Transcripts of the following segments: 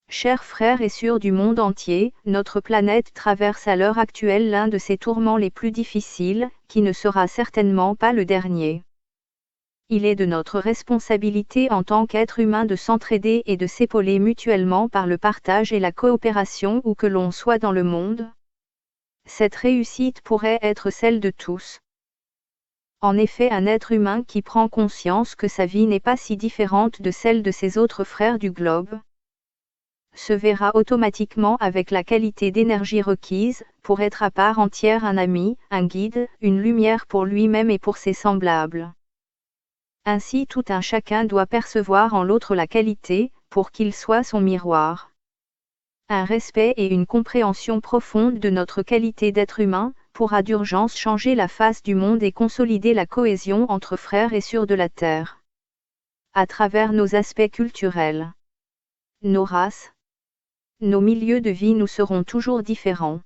Chers frères et sœurs du monde entier, notre planète traverse à l'heure actuelle l'un de ses tourments les plus difficiles, qui ne sera certainement pas le dernier. Il est de notre responsabilité en tant qu'être humain de s'entraider et de s'épauler mutuellement par le partage et la coopération où que l'on soit dans le monde. Cette réussite pourrait être celle de tous. En effet, un être humain qui prend conscience que sa vie n'est pas si différente de celle de ses autres frères du globe, se verra automatiquement avec la qualité d'énergie requise, pour être à part entière un ami, un guide, une lumière pour lui-même et pour ses semblables. Ainsi tout un chacun doit percevoir en l'autre la qualité, pour qu'il soit son miroir. Un respect et une compréhension profonde de notre qualité d'être humain, pourra d'urgence changer la face du monde et consolider la cohésion entre frères et sœurs de la Terre. À travers nos aspects culturels, nos races, nos milieux de vie nous serons toujours différents.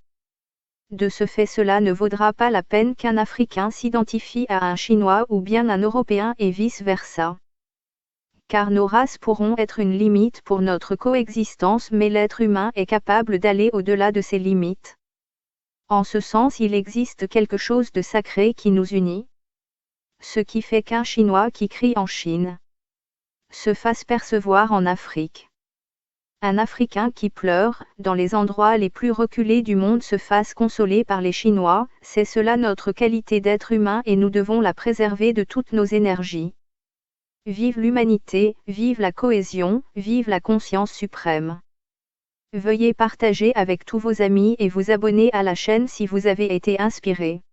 De ce fait, cela ne vaudra pas la peine qu'un Africain s'identifie à un Chinois ou bien un Européen et vice-versa. Car nos races pourront être une limite pour notre coexistence, mais l'être humain est capable d'aller au-delà de ces limites. En ce sens, il existe quelque chose de sacré qui nous unit. Ce qui fait qu'un Chinois qui crie en Chine se fasse percevoir en Afrique. Un Africain qui pleure, dans les endroits les plus reculés du monde se fasse consoler par les Chinois, c'est cela notre qualité d'être humain et nous devons la préserver de toutes nos énergies. Vive l'humanité, vive la cohésion, vive la conscience suprême. Veuillez partager avec tous vos amis et vous abonner à la chaîne si vous avez été inspiré.